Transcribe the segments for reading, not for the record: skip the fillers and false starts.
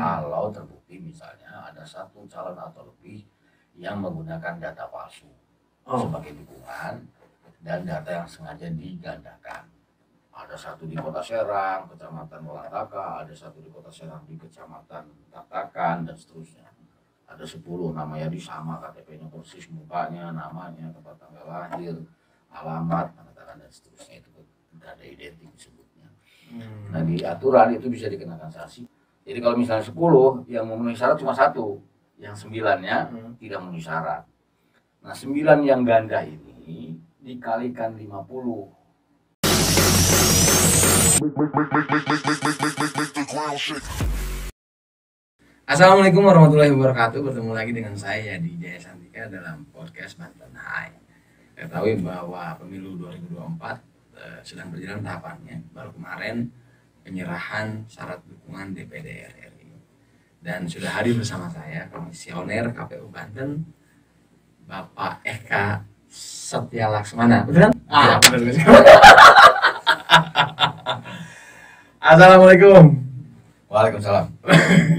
Kalau terbukti misalnya ada satu calon atau lebih yang menggunakan data palsu sebagai dukungan dan data yang sengaja digandakan. Ada satu di Kota Serang, Kecamatan Walantaka, ada satu di Kota Serang di Kecamatan Tatakan, dan seterusnya. Ada 10 namanya disama, KTP-nya persis, mukanya, namanya, tempat tanggal lahir, alamat, tanda tangan, dan seterusnya. Itu data identik disebutnya. Nah, di aturan itu bisa dikenakan sanksi. Jadi kalau misalnya 10 yang memenuhi syarat cuma satu, yang 9-nya tidak memenuhi syarat. Nah, 9 yang ganda ini dikalikan 50. Assalamualaikum warahmatullahi wabarakatuh. Bertemu lagi dengan saya di Jaya Santika dalam podcast Banten Hai. Ketahui bahwa pemilu 2024 sedang berjalan tahapannya. Baru kemarin penyerahan syarat dukungan DPD RI. Dan sudah hadir bersama saya Komisioner KPU Banten, Bapak Eka Setia Laksmana. Betul kan? Betul. Assalamualaikum. Waalaikumsalam.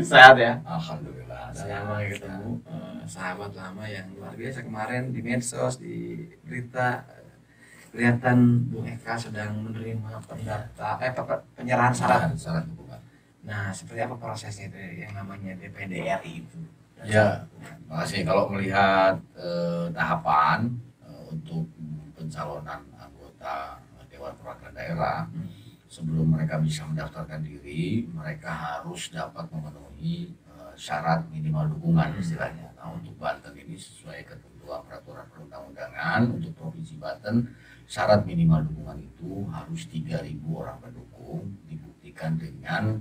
Sehat ya? Alhamdulillah. Saya mau ketemu sahabat lama yang luar biasa. Kemarin di medsos, di berita kelihatan Bung Eka sedang menerima penyerahan syarat dukungan. Nah, seperti apa prosesnya itu yang namanya DPD RI itu? Ya, makasih. Kalau melihat tahapan untuk pencalonan anggota Dewan Perwakilan Daerah, sebelum mereka bisa mendaftarkan diri, mereka harus dapat memenuhi syarat minimal dukungan istilahnya. Nah, untuk Banten ini sesuai ketentuan peraturan perundang-undangan untuk Provinsi Banten, syarat minimal dukungan itu harus 3.000 orang pendukung, dibuktikan dengan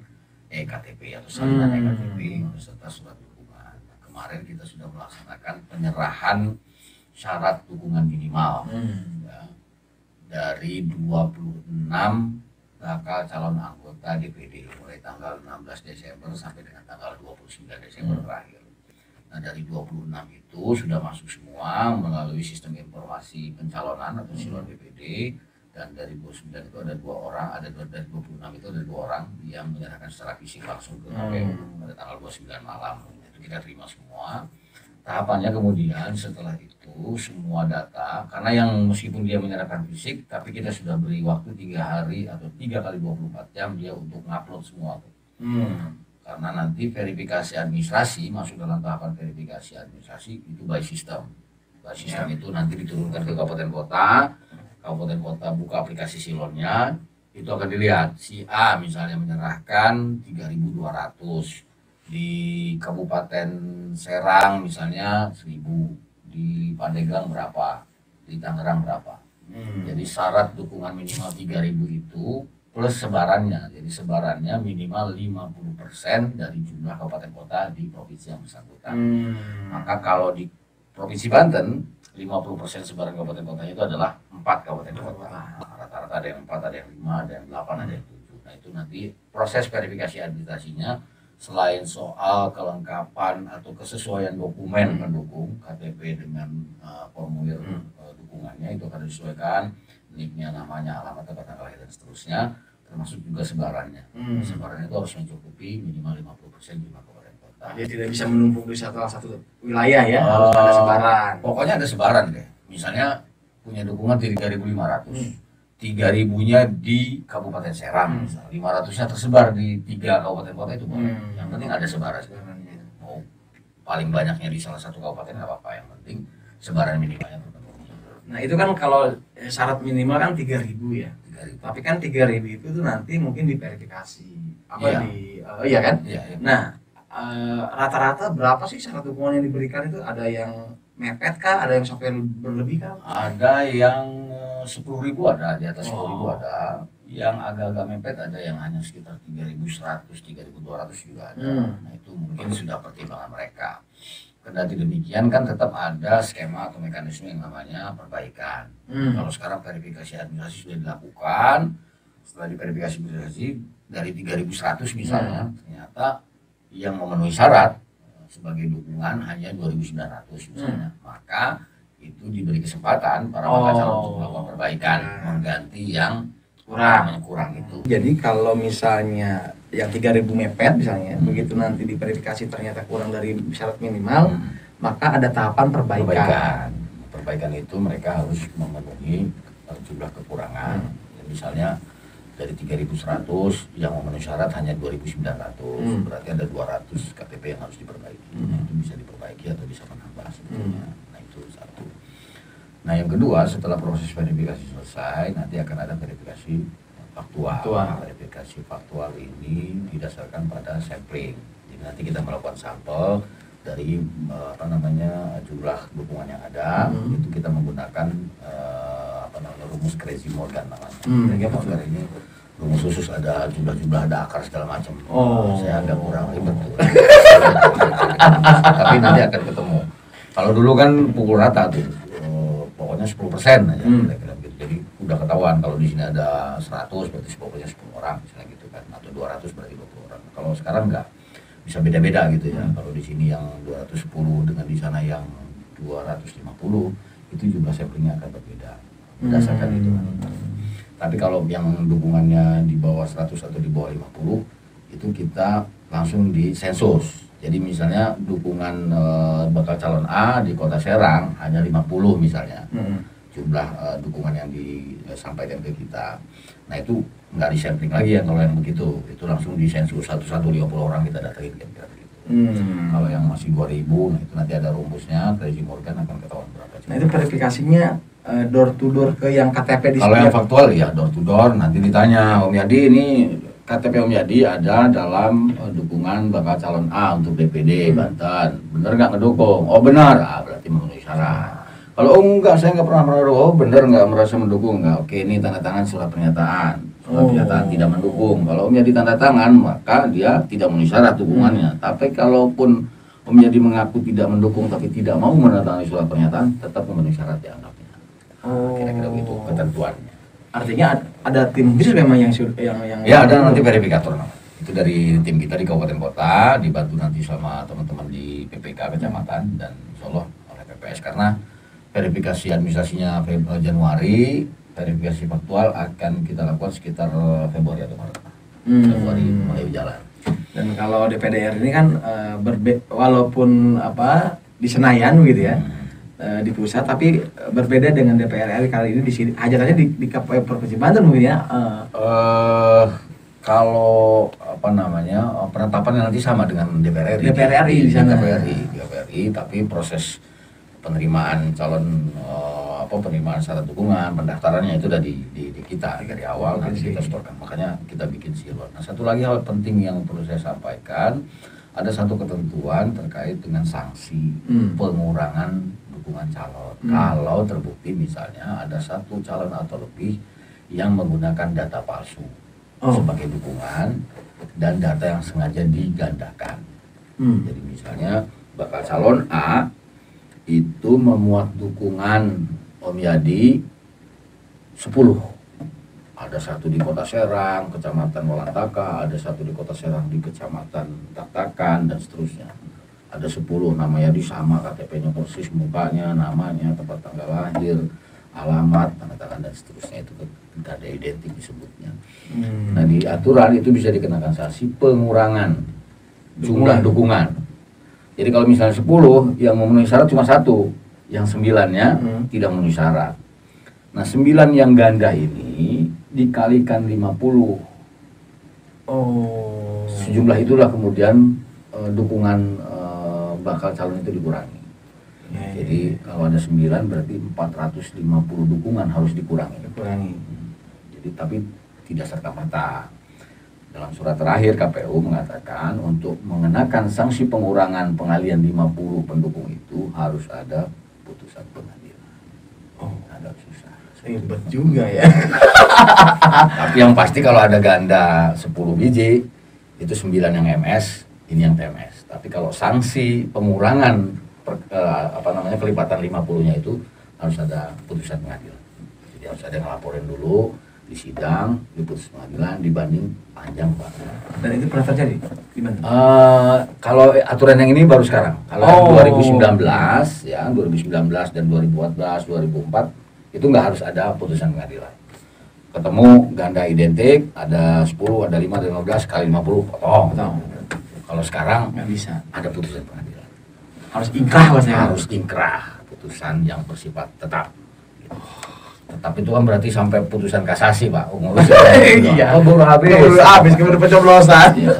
EKTP atau salinan EKTP beserta surat dukungan. Nah, kemarin kita sudah melaksanakan penyerahan syarat dukungan minimal ya, dari 26 bakal calon anggota DPD mulai tanggal 16 Desember sampai dengan tanggal 29 Desember terakhir. Nah, dari 26 itu sudah masuk semua melalui sistem informasi pencalonan atau silon DPD, dan dari 29 itu ada 2 orang, dari 26 itu ada 2 orang yang menyerahkan secara fisik langsung ke KPU pada tanggal 29 malam. Itu kita terima semua. Tahapannya kemudian setelah itu semua data, karena yang meskipun dia menyerahkan fisik, tapi kita sudah beri waktu 3 hari atau 3 kali 24 jam dia untuk ngupload semua. Karena nanti verifikasi administrasi, masuk dalam tahapan verifikasi administrasi itu by system. By system itu nanti diturunkan ke kabupaten kota buka aplikasi silonnya, itu akan dilihat si A misalnya menyerahkan 3.200. Di Kabupaten Serang misalnya 1.000, di Pandeglang berapa, di Tangerang berapa. Jadi syarat dukungan minimal 3.000 itu plus sebarannya. Jadi sebarannya minimal 50% dari jumlah kabupaten kota di provinsi yang bersangkutan. Maka kalau di Provinsi Banten 50% sebaran kabupaten kotanya itu adalah 4 kabupaten kota. Rata-rata ada yang 4, ada yang 5, ada yang 8, ada yang 7. Nah, itu nanti proses verifikasi administrasinya selain soal kelengkapan atau kesesuaian dokumen pendukung KTP dengan formulir dukungannya, itu akan disesuaikan niknya, namanya, alamat, tempat tanggal lahir, dan seterusnya, termasuk juga sebarannya. Sebarannya itu harus mencukupi minimal 50% jumlah kabupaten kota. Dia tidak bisa menumpuk di satu wilayah ya, harus ada sebaran. Pokoknya ada sebaran deh. Misalnya punya dukungan 3.500. 3.000-nya di Kabupaten Serang, 500-nya tersebar di 3 kabupaten kota itu boleh. Yang penting ada sebaran. Mau paling banyaknya di salah satu kabupaten nggak apa-apa, yang penting sebaran minimalnya terpenuhi. Nah, itu kan kalau syarat minimal kan 3.000 ya. 3.000. Tapi kan 3.000 itu tuh nanti mungkin diverifikasi. Iya kan? Iya. Nah, rata-rata berapa sih syarat dukungan yang diberikan itu? Ada yang mepet kah? Ada yang sampai berlebih kah? Ada yang 10.000 ada, di atas 10.000 ada. Yang agak-agak mepet ada yang hanya sekitar 3.100, 3.200 juga ada. Nah, itu mungkin sudah pertimbangan mereka. Kendati demikian kan tetap ada skema atau mekanisme yang namanya perbaikan. Kalau sekarang verifikasi administrasi sudah dilakukan, setelah diverifikasi administrasi dari 3.100 misalnya, ternyata yang memenuhi syarat sebagai dukungan hanya 2.900 misalnya, maka itu diberi kesempatan para bakal calon untuk melakukan perbaikan, mengganti yang kurang itu. Jadi kalau misalnya yang 3.000 mepet misalnya, begitu nanti diverifikasi ternyata kurang dari syarat minimal, maka ada tahapan perbaikan. Perbaikan itu mereka harus memenuhi jumlah kekurangan. Misalnya dari 3.100 yang memenuhi syarat hanya 2.900, berarti ada 200 KTP yang harus diperbaiki. Itu bisa diperbaiki atau bisa menambah sebetulnya. Nah itu satu. Nah yang kedua, setelah proses verifikasi selesai, nanti akan ada verifikasi faktual. Verifikasi faktual ini didasarkan pada sampling. Jadi nanti kita melakukan sampel dari jumlah dukungan yang ada, itu kita menggunakan rumus Crazy Morgan namanya. Crazy Morgan ini rumus khusus, ada jumlah-jumlah, ada akar segala macam. Saya agak kurang ribet tuh. Tapi nanti akan ketemu. Kalau dulu kan pukul rata tuh, pokoknya 10% aja kira-kira gitu. Jadi udah ketahuan kalau di sini ada 100 berarti pokoknya 10 orang misalnya gitu kan, atau 200 berarti 20 orang. Kalau sekarang enggak, bisa beda-beda gitu ya. Kalau di sini yang 210 dengan di sana yang 250, itu jumlah samplingnya akan berbeda berdasarkan itu. Tapi kalau yang dukungannya di bawah 100 atau di bawah 50, itu kita langsung di sensus. Jadi misalnya dukungan bakal calon A di Kota Serang hanya 50 misalnya, jumlah dukungan yang disampaikan ke kita. Nah itu nggak di sampling lagi ya kalau yang begitu, itu langsung di sensus satu-satu 50 orang kita datangin kira-kira begitu. Kalau yang masih 2.000, nah itu nanti ada rumusnya, Crazy Morgan akan ketahuan berapa. Nah itu verifikasinya door to door ke yang KTP di kalau yang faktual ya door to door, nanti ditanya, Om Yadi ini KTP Om Yadi ada dalam dukungan bakal calon A untuk DPD Banten, bener nggak ngedukung? Oh benar, berarti memenuhi syarat. Kalau enggak, saya nggak pernah mendukung, oh bener nggak merasa mendukung, nggak, oke ini tanda tangan surat pernyataan, pernyataan tidak mendukung. Kalau Om Yadi tanda tangan, maka dia tidak memenuhi syarat dukungannya. Tapi kalaupun Om Yadi mengaku tidak mendukung tapi tidak mau menandatangani surat pernyataan, tetap memenuhi syarat dianggapnya. Kira-kira begitu ketentuannya. Artinya ada tim khusus memang yang ya ada nanti verifikator namanya. Itu dari tim kita di kabupaten kota, dibantu nanti sama teman-teman di PPK kecamatan dan insya Allah oleh PPS, karena verifikasi administrasinya Januari, verifikasi faktual akan kita lakukan sekitar Februari atau Maret. Februari mulai jalan. Dan kalau DPDR ini kan walaupun di Senayan begitu ya, di pusat, tapi berbeda dengan DPR RI kali ini di sini hajatannya di KPU Provinsi Banten mungkin ya. Kalau penetapannya nanti sama dengan DPR RI di sana. DPR RI, tapi proses penerimaan calon penerimaan syarat dukungan, pendaftarannya itu udah di kita dari awal, nanti kita setorkan. Makanya kita bikin silon. Nah, satu lagi hal penting yang perlu saya sampaikan, ada satu ketentuan terkait dengan sanksi pengurangan dukungan calon. Kalau terbukti misalnya ada satu calon atau lebih yang menggunakan data palsu sebagai dukungan dan data yang sengaja digandakan. Jadi misalnya bakal calon A itu memuat dukungan Om Yadi 10. Ada satu di Kota Serang, Kecamatan Walantaka, ada satu di Kota Serang di Kecamatan Taktakan dan seterusnya. Ada 10 nama Yadi sama, KTP-nya persis, mukanya, namanya, tempat tanggal lahir, alamat, tanda tangan dan seterusnya, itu tidak ada identik disebutnya. Nah di aturan itu bisa dikenakan sanksi pengurangan jumlah dukungan. Jadi kalau misalnya 10 yang memenuhi syarat cuma 1, yang 9-nya tidak memenuhi syarat. Nah 9 yang ganda ini dikalikan 50. Sejumlah itulah kemudian dukungan bakal calon itu dikurangi. Jadi kalau ada 9 berarti 450 dukungan harus dikurangi. Jadi tapi tidak serta-merta. Dalam surat terakhir KPU mengatakan untuk mengenakan sanksi pengurangan pengalian 50 pendukung itu harus ada putusan pengadilan. Agak susah. Ribet juga ya. Tapi yang pasti kalau ada ganda 10 biji itu 9 yang MS, ini yang TMS. Tapi kalau sanksi pengurangan kelipatan 50-nya itu harus ada putusan pengadilan. Jadi harus ada yang ngelaporin dulu di sidang, di putus pengadilan, dibanding panjang Pak. Dan itu pernah terjadi di mana? Kalau aturan yang ini baru sekarang. Kalau 2019 ya, 2019 dan 2014, 2004 itu nggak harus ada putusan pengadilan. ketemu ganda identik, ada 10, ada 5, ada 15, kali 50 potong. Kalau sekarang nggak bisa, ada putusan pengadilan. harus ingkrah bahasanya. Harus ingkrah, putusan yang bersifat tetap. Tetap itu kan berarti sampai putusan kasasi, Pak. Iya. Oh, baru habis. Baru habis kemudian pencoblosan. Iya.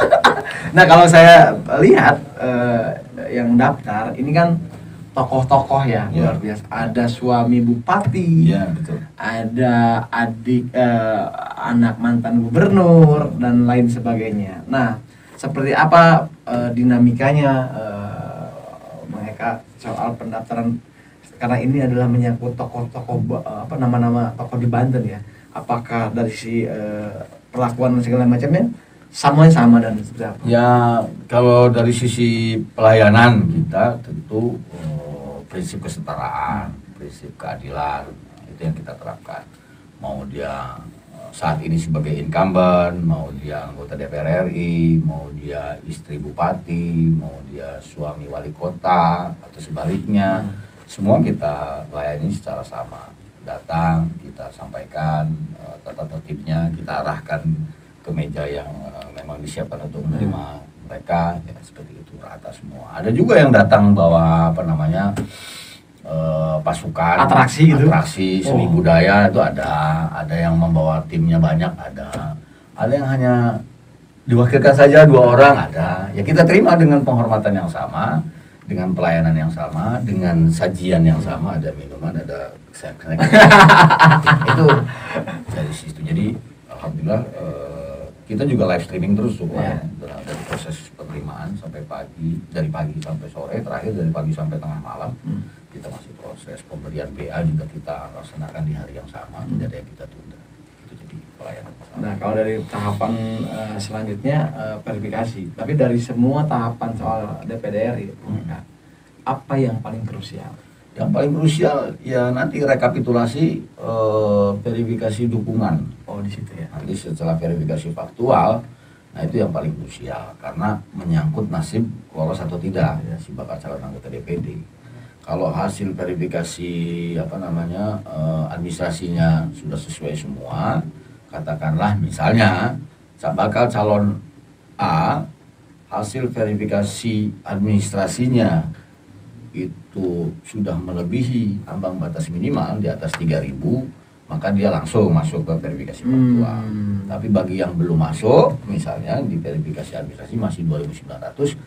Nah, kalau saya lihat yang daftar ini kan tokoh-tokoh ya, Iya. luar biasa. Ada suami bupati, Iya, betul. ada adik anak mantan gubernur dan lain sebagainya. Nah, seperti apa dinamikanya mereka soal pendaftaran, karena ini adalah menyangkut tokoh-tokoh nama-nama tokoh di Banten ya. Apakah dari si perlakuan segala macamnya semuanya sama dan seperti apa? Ya, kalau dari sisi pelayanan kita tentu prinsip kesetaraan, prinsip keadilan itu yang kita terapkan. Mau dia saat ini sebagai incumbent, mau dia anggota DPR RI, mau dia istri bupati, mau dia suami wali kota atau sebaliknya, semua kita layani secara sama. Datang, kita sampaikan tata tertibnya, kita arahkan ke meja yang memang disiapkan untuk menerima mereka, ya, seperti itu rata semua. Ada juga yang datang bawa pasukan Atraksi gitu? atraksi seni budaya itu ada yang membawa timnya banyak, ada yang hanya diwakilkan saja 2 orang, ada. Ya kita terima dengan penghormatan yang sama, dengan pelayanan yang sama, dengan sajian yang sama, ada minuman, ada snack itu dari situ. Jadi alhamdulillah kita juga live streaming terus tuh, dari proses penerimaan sampai pagi, dari pagi sampai sore, terakhir dari pagi sampai tengah malam. Kita masih proses pemberian BA juga kita laksanakan di hari yang sama, tidak ada yang kita tunda. Itu jadi pelayanan. Nah, kalau dari tahapan selanjutnya verifikasi, tapi dari semua tahapan soal DPD RI, apa yang paling krusial? Yang paling krusial ya nanti rekapitulasi verifikasi dukungan. Oh, di situ ya. Nanti setelah verifikasi faktual, nah itu yang paling krusial karena menyangkut nasib lolos atau tidak ya, si bakal calon anggota DPD. Kalau hasil verifikasi administrasinya sudah sesuai semua, katakanlah misalnya bakal calon A, hasil verifikasi administrasinya itu sudah melebihi ambang batas minimal di atas 3.000, maka dia langsung masuk ke verifikasi faktual. Tapi bagi yang belum masuk, misalnya di verifikasi administrasi masih 2.900,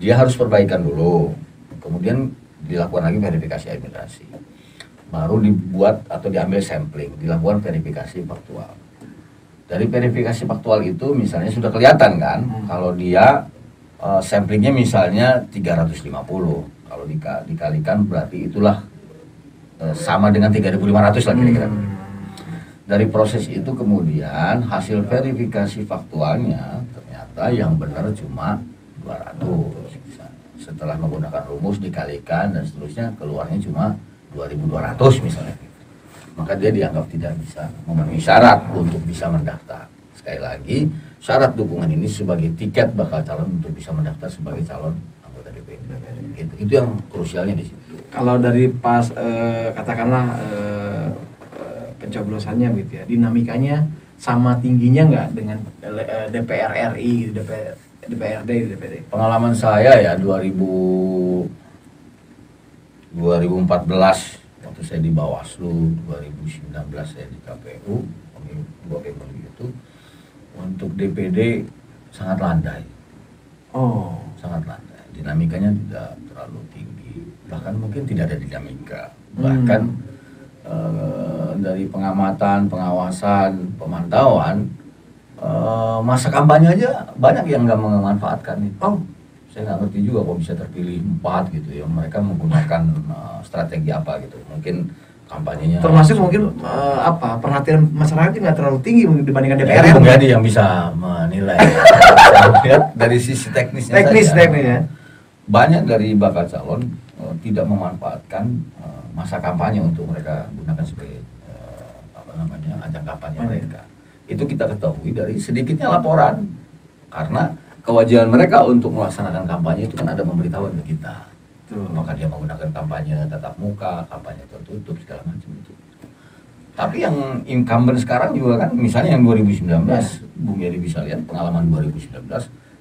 dia harus perbaikan dulu. Kemudian dilakukan lagi verifikasi administrasi. Baru dibuat atau diambil sampling, dilakukan verifikasi faktual. Dari verifikasi faktual itu misalnya sudah kelihatan kan, kalau dia samplingnya misalnya 350. Kalau dikalikan berarti itulah sama dengan 3.500 lah kira-kira. Dari proses itu kemudian hasil verifikasi faktualnya ternyata yang benar cuma 200. Setelah menggunakan rumus dikalikan dan seterusnya keluarnya cuma 2.200 misalnya. Maka dia dianggap tidak bisa memenuhi syarat untuk bisa mendaftar. Sekali lagi, syarat dukungan ini sebagai tiket bakal calon untuk bisa mendaftar sebagai calon anggota DPD. Itu yang krusialnya di situ. Kalau dari pas katakanlah pencoblosannya gitu ya, dinamikanya sama tingginya nggak dengan DPR RI, DPRD, DPD? Pengalaman saya ya 2014 waktu saya di Bawaslu, 2019 saya di KPU, pemilu itu untuk DPD sangat landai. Oh, sangat landai. Dinamikanya tidak terlalu tinggi, bahkan mungkin tidak ada dinamika. Bahkan dari pengamatan, pengawasan, pemantauan, masa kampanye aja banyak yang nggak memanfaatkan itu. Oh, saya nggak ngerti juga kok bisa terpilih 4 gitu ya. Mereka menggunakan strategi apa gitu. Mungkin kampanyenya. termasuk mungkin perhatian masyarakat nggak terlalu tinggi dibandingkan DPR. Ya, Bung Yadi yang bisa menilai. Saya lihat dari sisi teknisnya saja. Ya. Banyak dari bakal calon tidak memanfaatkan masa kampanye untuk mereka gunakan sebagai ajang kampanye mereka. Itu kita ketahui dari sedikitnya laporan, karena kewajiban mereka untuk melaksanakan kampanye itu kan ada pemberitahuan ke kita. Maka dia menggunakan kampanye tatap muka, kampanye tertutup segala macam itu Tapi yang incumbent sekarang juga kan, misalnya yang 2019, Bung Yadi bisa lihat pengalaman 2019,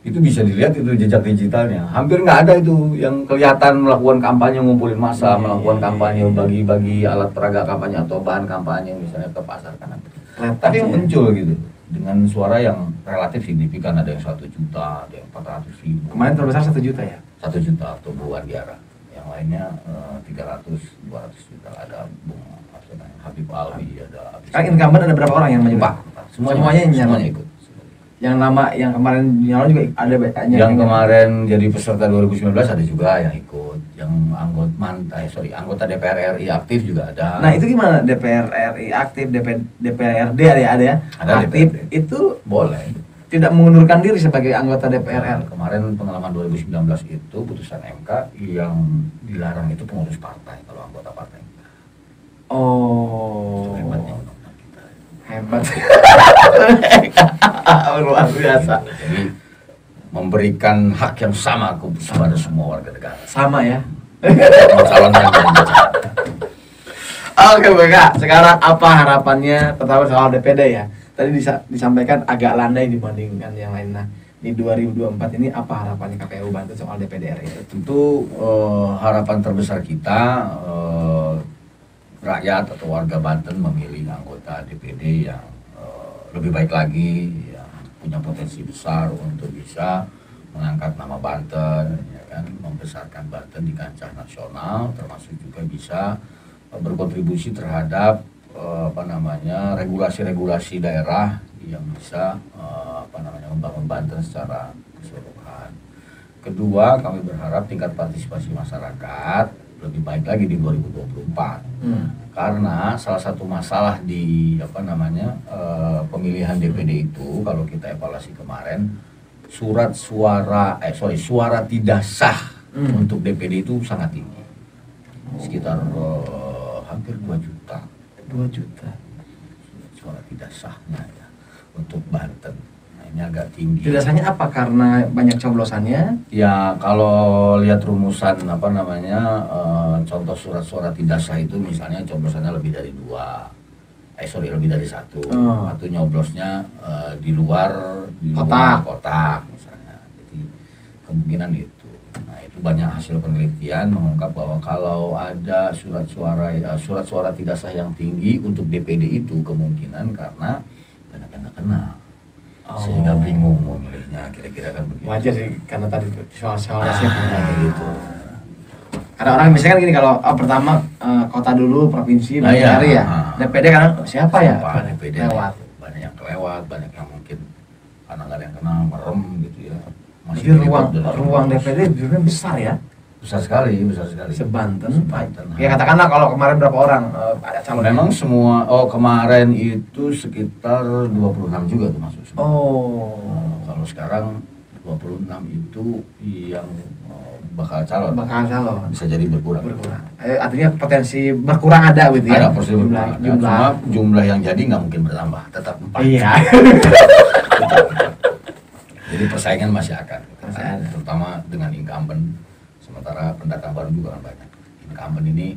itu bisa dilihat itu jejak digitalnya. Hampir nggak ada itu yang kelihatan melakukan kampanye, ngumpulin massa, melakukan kampanye, bagi-bagi alat peraga kampanye atau bahan kampanye misalnya ke pasar kanan. Tapi yang muncul gitu dengan suara yang relatif signifikan, ada yang 1 juta, ada yang 400.000. Kemarin terbesar 1 juta ya? 1 juta atau Bu Andiara. Yang lainnya 300, 200 juta. Ada Bung Habib Alwi, ada. Sekarang incumbent ada berapa orang yang maju Pak? Semuanya ikut. Yang lama, yang kemarin nyalon juga ada banyak. Yang kemarin jadi peserta 2019 ada juga yang ikut. Yang anggota DPR RI aktif juga ada. Nah itu gimana DPR RI aktif, DPRD ada ya? Ada aktif DPRD. Itu boleh. Tidak mengundurkan diri sebagai anggota DPR RI. Kemarin pengalaman 2019 itu putusan MK yang dilarang itu pengurus partai kalau anggota partai. Oh. Itu hebatnya undang-undang kita. Hebat. Luar biasa. Jadi memberikan hak yang sama kepada semua warga negara. Sama ya. Calon yang Oke BK, sekarang apa harapannya terutama soal DPD ya? Tadi disampaikan agak landai dibandingkan yang lain. Nah, di 2024 ini apa harapannya KPU Banten soal DPD RI? Tentu harapan terbesar kita rakyat atau warga Banten memilih anggota DPD yang lebih baik lagi, yang punya potensi besar untuk bisa mengangkat nama Banten, ya kan, membesarkan Banten di kancah nasional, termasuk juga bisa berkontribusi terhadap regulasi-regulasi daerah yang bisa membangun Banten secara keseluruhan. Kedua, kami berharap tingkat partisipasi masyarakat lebih baik lagi di 2024. Karena salah satu masalah di pemilihan DPD itu, kalau kita evaluasi kemarin, suara tidak sah untuk DPD itu sangat tinggi, sekitar hampir 2 juta. 2 juta Suara tidak sahnya ya untuk Banten. Nah, ini agak tinggi. Tidak sahnya apa? Karena banyak coblosannya? Ya kalau lihat rumusan contoh surat-suara tidak sah itu misalnya coblosannya lebih dari 1 atau nyoblosnya di luar kotak misalnya. Jadi kemungkinan itu. Nah, itu banyak hasil penelitian mengungkap bahwa kalau ada surat suara tidak sah yang tinggi untuk DPD itu kemungkinan karena banyak yang nggak kenal. Sehingga bingung mau milihnya, kira-kira kan begitu. Wajar sih, karena tadi soal-soalnya gitu. Karena orang misalkan gini, kalau pertama kota dulu, provinsi, cari ya. DPD karena siapa ya? DPD lewat. Banyak yang kelewat, banyak yang mungkin karena nggak ada yang kenal, merem gitu ya. Jadi ruang DPD sebenarnya besar ya? Besar sekali. Sebanten. Sebanten. Ya katakanlah kalau kemarin berapa orang ada calon? Memang semua, kemarin itu sekitar 26 juga tuh masuk semua. Kalau sekarang 26 itu yang bakal calon. Bisa jadi berkurang. Artinya potensi berkurang ada gitu ya? Ada potensi berkurang. Cuma jumlah yang jadi nggak mungkin bertambah, tetap 4. Iya. Jadi persaingan masih akan, terutama dengan incumbent. Sementara pendatang baru juga kan banyak. Incumbent ini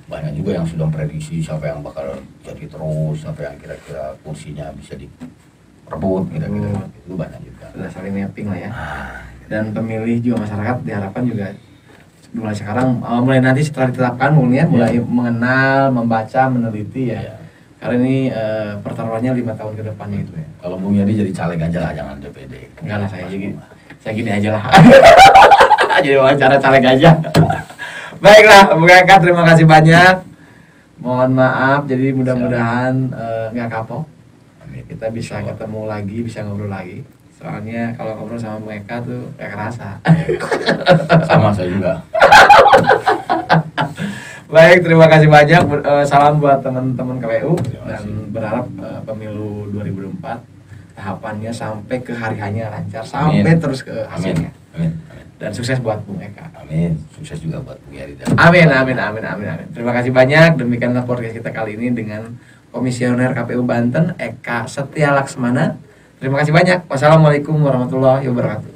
banyak juga yang sudah memprediksi siapa yang bakal jadi terus, siapa yang kira-kira kursinya bisa direbut, kira-kira itu banyak juga. Sudah saling mapping lah ya. Dan pemilih juga masyarakat diharapkan juga mulai sekarang, mulai nanti setelah ditetapkan mulai mengenal, membaca, meneliti ya. Karena ini pertaruhannya 5 tahun ke depan gitu ya. Kalau Bung Yadi jadi caleg aja lah, jangan DPD. Enggak lah, saya gini aja lah. Jadi wawancara caleg aja. Baiklah, Bung Eka, terima kasih banyak. Mohon maaf, jadi mudah-mudahan nggak kapok. Kita bisa ketemu lagi, bisa ngobrol lagi. Soalnya kalau ngobrol sama Bung Eka tuh kayak kerasa. Sama saya juga. Baik, terima kasih banyak. Salam buat teman-teman KPU dan berharap pemilu 2024 tahapannya sampai ke hari hanya lancar, sampai terus ke hasilnya. Amin. Dan sukses buat Bung Eka. Amin. Sukses juga buat Bung Yadi. Amin. Terima kasih banyak. Demikianlah podcast kita kali ini dengan Komisioner KPU Banten Eka Setia Laksmana. Terima kasih banyak. Wassalamualaikum warahmatullahi wabarakatuh.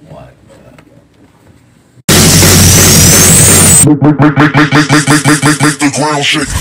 Make the ground shake.